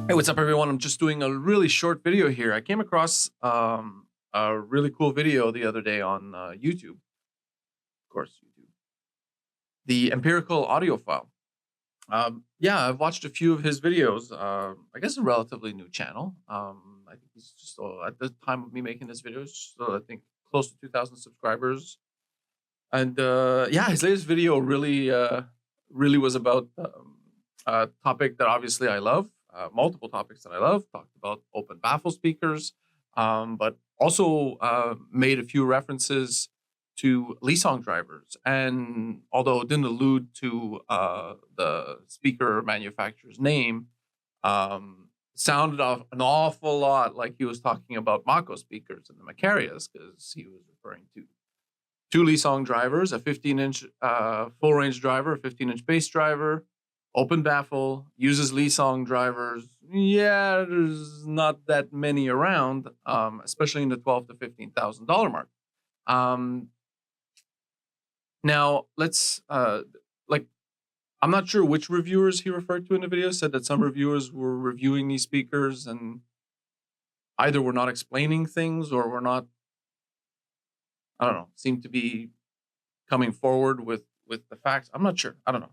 Hey, what's up, everyone? I'm just doing a really short video here. I came across a really cool video the other day on YouTube, of course, YouTube. The Empirical Audiophile. Yeah, I've watched a few of his videos. I guess a relatively new channel. I think he's just at the time of me making this video, so I think close to 2,000 subscribers. And yeah, his latest video really was about a topic that obviously I love. Multiple topics that I love. Talked about open baffle speakers, but also made a few references to Lii-song drivers. And although it didn't allude to the speaker manufacturer's name, sounded an awful lot like he was talking about Maco speakers and the Macarias, because he was referring to two Lii-song drivers, a 15-inch full-range driver, a 15-inch bass driver, open baffle, uses Lii-song drivers. Yeah, there's not that many around, especially in the $12,000 to $15,000 mark. Now, let's, I'm not sure which reviewers he referred to in the video, said that some reviewers were reviewing these speakers and either were not explaining things or were not, I don't know, seemed to be coming forward with the facts. I'm not sure. I don't know.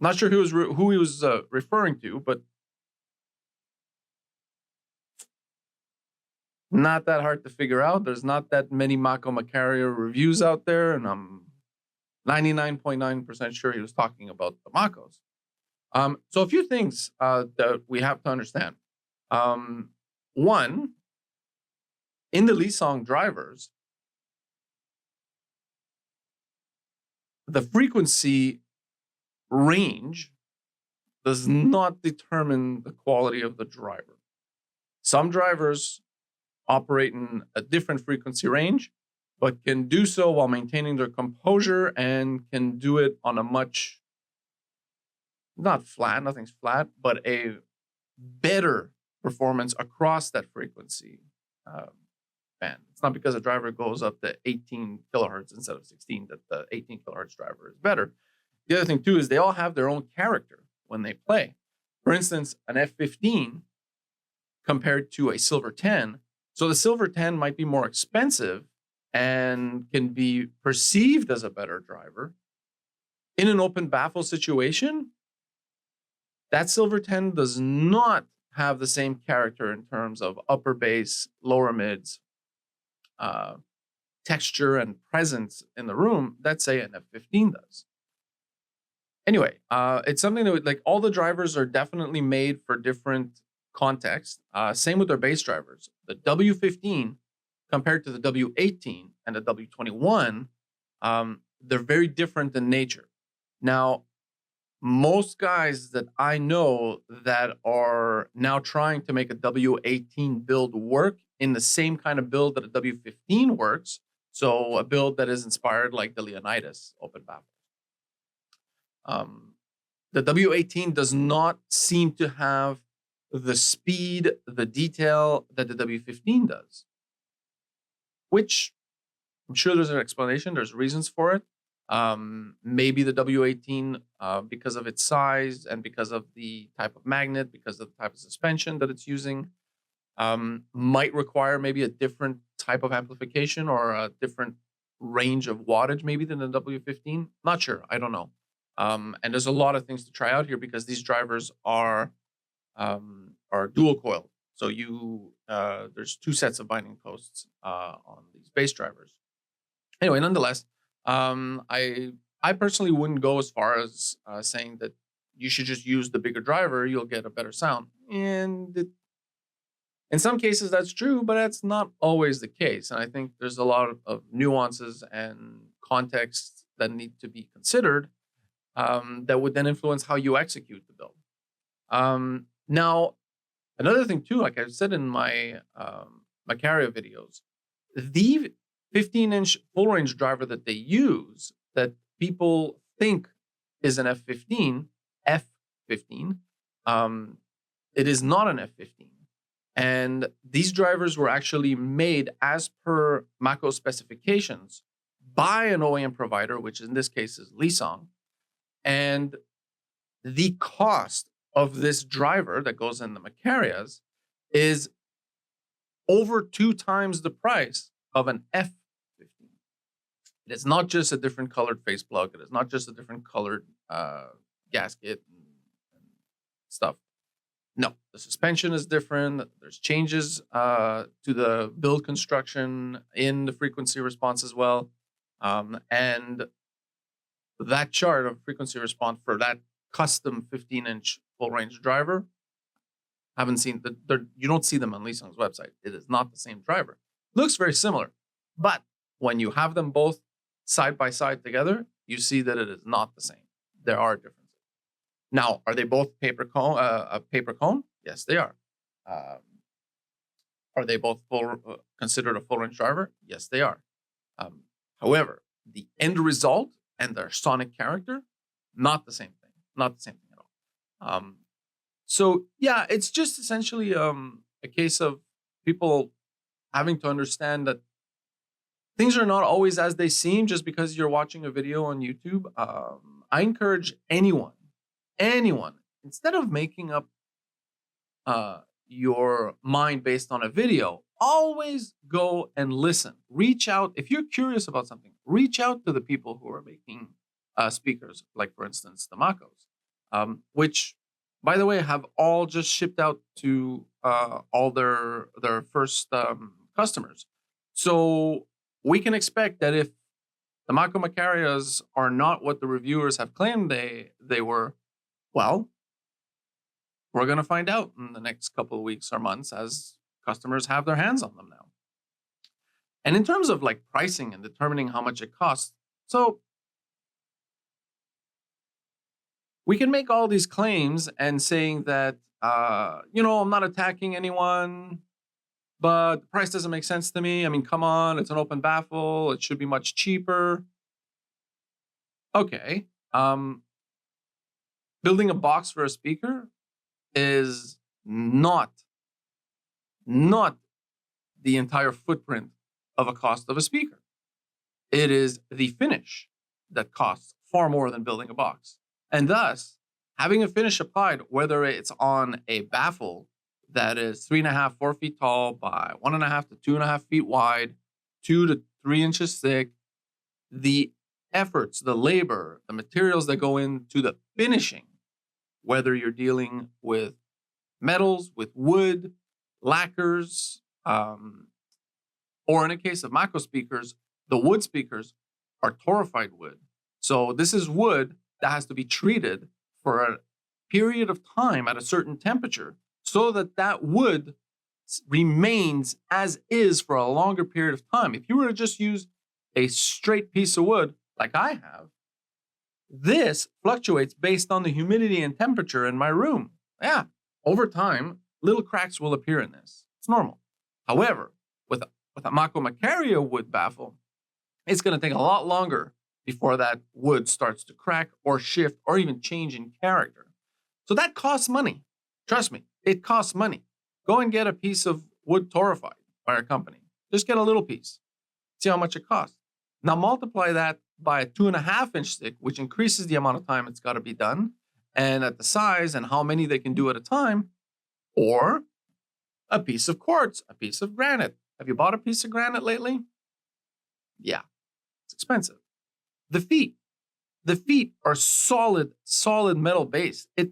Not sure who he was referring to, but not that hard to figure out. There's not that many Maco Macaria reviews out there, and I'm 99.9% sure he was talking about the Macos. So a few things that we have to understand. One, in the Lii-song drivers, the frequency range does not determine the quality of the driver. Some drivers operate in a different frequency range, but can do so while maintaining their composure and can do it on a much, not flat, nothing's flat, but a better performance across that frequency band. It's not because a driver goes up to 18 kilohertz instead of 16 that the 18 kilohertz driver is better. The other thing, too, is they all have their own character when they play. For instance, an F15 compared to a Silver 10. So the Silver 10 might be more expensive and can be perceived as a better driver. In an open baffle situation, that Silver 10 does not have the same character in terms of upper bass, lower mids, texture, and presence in the room that, say, an F15 does. Anyway, it's something that like all the drivers are definitely made for different contexts. Same with their bass drivers. The W15 compared to the W18 and the W21, they're very different in nature. Now, most guys that I know that are now trying to make a W18 build work in the same kind of build that a W15 works, so a build that is inspired like the Leonidas open baffle. The W18 does not seem to have the speed, the detail that the W15 does, which I'm sure there's an explanation. There's reasons for it. Maybe the W18, because of its size and because of the type of magnet, because of the type of suspension that it's using, might require maybe a different type of amplification or a different range of wattage maybe than the W15. Not sure. I don't know. And there's a lot of things to try out here because these drivers are dual coiled. So there's two sets of binding posts on these bass drivers. Anyway, nonetheless, I personally wouldn't go as far as saying that you should just use the bigger driver, you'll get a better sound. And in some cases that's true, but that's not always the case. And I think there's a lot of nuances and contexts that need to be considered that would then influence how you execute the build. Now, another thing too, like I've said in my Macaria videos, the 15-inch full-range driver that they use that people think is an F15, it is not an F15. And these drivers were actually made as per Maco specifications by an OEM provider, which in this case is Lii-song. And the cost of this driver that goes in the Macarias is over 2 times the price of an F15. It is not just a different colored face plug. It is not just a different colored gasket and stuff. No, the suspension is different. There's changes to the build construction in the frequency response as well. And that chart of frequency response for that custom 15-inch full-range driver, haven't seen you don't see them on Lii-song's website. It is not the same driver. Looks very similar, but when you have them both side by side together, you see that it is not the same. There are differences. Now, are they both paper cone? Yes, they are. Are they both considered a full-range driver? Yes, they are. However, the end result and their sonic character, not the same thing. Not the same thing at all. So yeah, it's just essentially a case of people having to understand that things are not always as they seem just because you're watching a video on YouTube. I encourage anyone, instead of making up your mind based on a video, always go and listen. Reach out. If you're curious about something, reach out to the people who are making speakers, like, for instance, the Macos, which, by the way, have all just shipped out to all their first customers. So we can expect that if the Maco Macarias are not what the reviewers have claimed they were, well, we're going to find out in the next couple of weeks or months as customers have their hands on them now. And in terms of like pricing and determining how much it costs, so we can make all these claims and saying that, I'm not attacking anyone, but the price doesn't make sense to me. I mean, come on, it's an open baffle. It should be much cheaper. Okay. Building a box for a speaker is not the entire footprint of a cost of a speaker. It is the finish that costs far more than building a box. And thus, having a finish applied, whether it's on a baffle that is 3.5, 4 feet tall by 1.5 to 2.5 feet wide, 2 to 3 inches thick, the efforts, the labor, the materials that go into the finishing, whether you're dealing with metals, with wood, lacquers, or in a case of Maco speakers, the wood speakers are torrefied wood. So this is wood that has to be treated for a period of time at a certain temperature so that that wood remains as is for a longer period of time. If you were to just use a straight piece of wood like I have, this fluctuates based on the humidity and temperature in my room. Yeah, over time, little cracks will appear in this. It's normal. However, with a Maco Macaria wood baffle, it's going to take a lot longer before that wood starts to crack or shift or even change in character. So that costs money. Trust me, it costs money. Go and get a piece of wood torrefied by a company. Just get a little piece. See how much it costs. Now multiply that by a 2.5-inch stick, which increases the amount of time it's got to be done, and at the size and how many they can do at a time, or a piece of quartz, a piece of granite. Have you bought a piece of granite lately? Yeah, it's expensive. The feet are solid metal base. I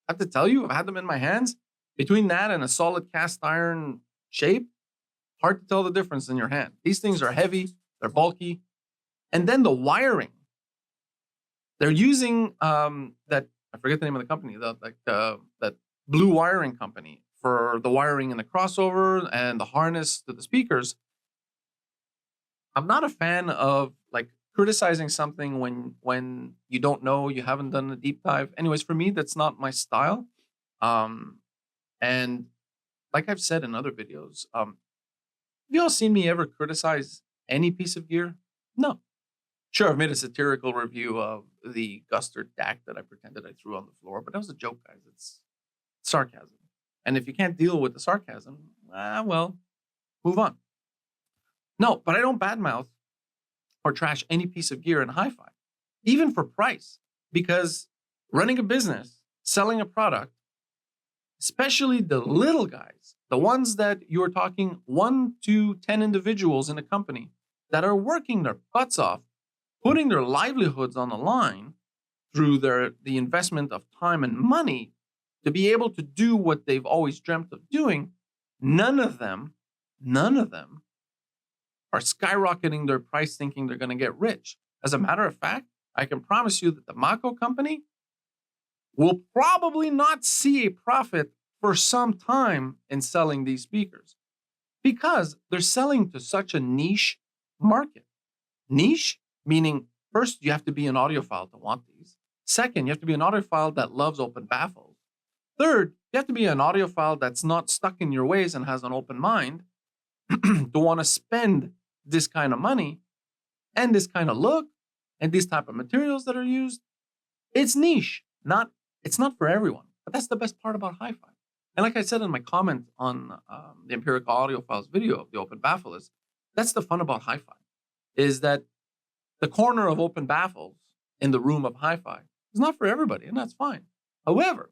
have to tell you, I've had them in my hands. Between that and a solid cast iron shape, hard to tell the difference in your hand. These things are heavy, they're bulky. And then the wiring. They're using that, I forget the name of the company, that blue wiring company for the wiring in the crossover and the harness to the speakers. I'm not a fan of like criticizing something when you don't know, you haven't done a deep dive. Anyways, for me, that's not my style. And like I've said in other videos, have you all seen me ever criticize any piece of gear? No. Sure, I've made a satirical review of the Guster DAC that I pretended I threw on the floor, but that was a joke, guys. It's sarcasm. And if you can't deal with the sarcasm, well, move on. No, but I don't badmouth or trash any piece of gear in hi-fi, even for price, because running a business selling a product, especially the little guys, the ones that you're talking 1 to 10 individuals in a company that are working their butts off, putting their livelihoods on the line through the investment of time and money to be able to do what they've always dreamt of doing, none of them are skyrocketing their price thinking they're going to get rich. As a matter of fact, I can promise you that the Maco company will probably not see a profit for some time in selling these speakers because they're selling to such a niche market. Niche, meaning first, you have to be an audiophile to want these. Second, you have to be an audiophile that loves open baffles. Third, you have to be an audiophile that's not stuck in your ways and has an open mind to want to spend this kind of money and this kind of look and these type of materials that are used. It's niche, it's not for everyone. But that's the best part about hi-fi. And like I said in my comment on the Empirical Audiophile's video of the open baffle is, that's the fun about hi-fi, is that the corner of open baffles in the room of hi-fi is not for everybody, and that's fine. However,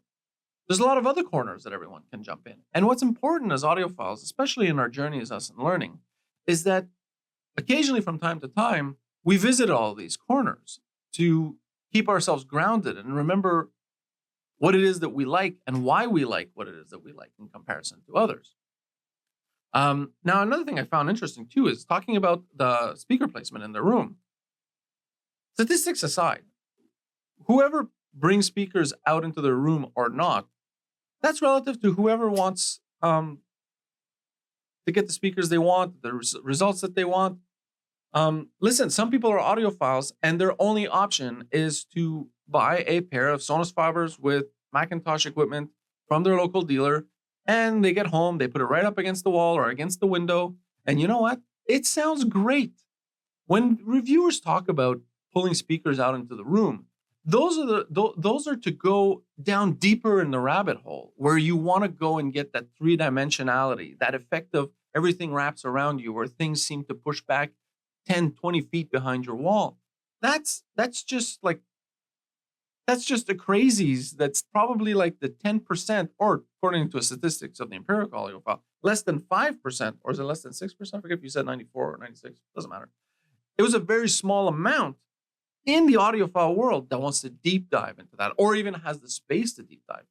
there's a lot of other corners that everyone can jump in. And what's important as audiophiles, especially in our journey as us in learning, is that occasionally from time to time, we visit all these corners to keep ourselves grounded and remember what it is that we like and why we like what it is that we like in comparison to others. Now, another thing I found interesting too is talking about the speaker placement in the room. Statistics aside, whoever brings speakers out into their room or not, that's relative to whoever wants to get the speakers they want, the results that they want. Listen, some people are audiophiles and their only option is to buy a pair of Sonos Fibers with Macintosh equipment from their local dealer, and they get home, they put it right up against the wall or against the window, and you know what? It sounds great. When reviewers talk about pulling speakers out into the room, those are to go down deeper in the rabbit hole where you want to go and get that three-dimensionality, that effect of everything wraps around you, where things seem to push back 10, 20 feet behind your wall. That's just the crazies. That's probably like the 10%, or according to statistics of the Empirical Audiophile, less than 5%, or is it less than 6%? I forget if you said 94 or 96, doesn't matter. It was a very small amount in the audiophile world that wants to deep dive into that, or even has the space to deep dive.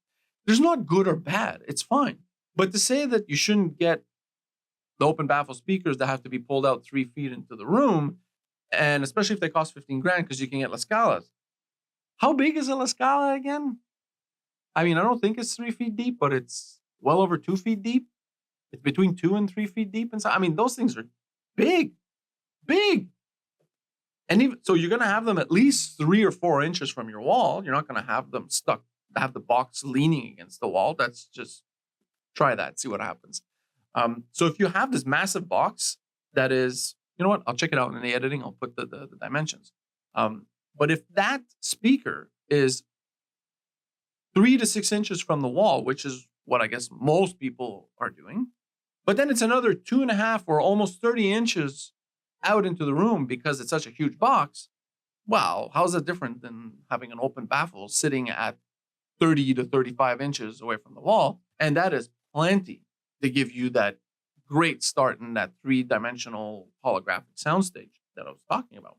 There's not good or bad, it's fine. But to say that you shouldn't get the open baffle speakers that have to be pulled out 3 feet into the room, and especially if they cost 15 grand because you can get La Scalas. How big is a La Scala again? I mean, I don't think it's 3 feet deep, but it's well over 2 feet deep. It's between 2 and 3 feet deep inside. I mean, those things are big. And even so, you're going to have them at least 3 or 4 inches from your wall. You're not going to have them stuck, have the box leaning against the wall. That's just, try that, see what happens. So if you have this massive box that is, you know what, I'll check it out in the editing. I'll put the dimensions. But if that speaker is 3 to 6 inches from the wall, which is what I guess most people are doing, but then it's another 2.5 or almost 30 inches out into the room because it's such a huge box. Wow, how's that different than having an open baffle sitting at 30 to 35 inches away from the wall? And that is plenty to give you that great start in that 3-dimensional holographic soundstage that I was talking about.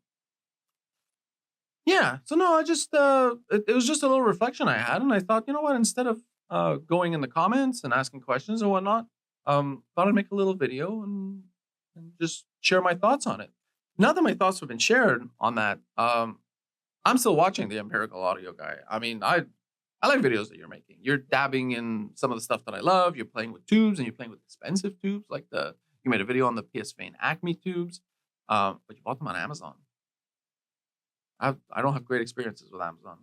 Yeah, so no, I just, it was just a little reflection I had, and I thought, you know what, instead of going in the comments and asking questions or whatnot, thought I'd make a little video and just share my thoughts on it. Now that my thoughts have been shared on that, I'm still watching the Empirical Audio guy. I mean, I like videos that you're making. You're dabbing in some of the stuff that I love. You're playing with tubes, and you're playing with expensive tubes, like you made a video on the PS Vane Acme tubes, but you bought them on Amazon. I don't have great experiences with Amazon,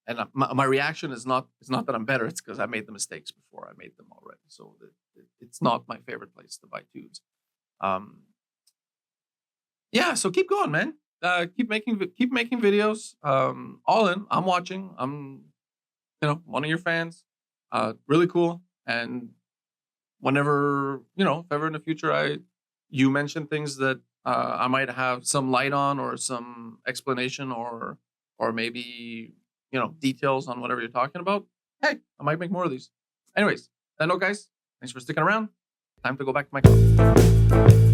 and my reaction is not that I'm better. It's because I made the mistakes before I made them already. So it's not my favorite place to buy tubes. Yeah, so keep going, man. Keep making videos. All in. I'm watching. I'm one of your fans. Really cool. And whenever if ever in the future you mention things that I might have some light on, or some explanation, or maybe details on whatever you're talking about, hey, I might make more of these. Anyways, that note, guys, thanks for sticking around. Time to go back to my car.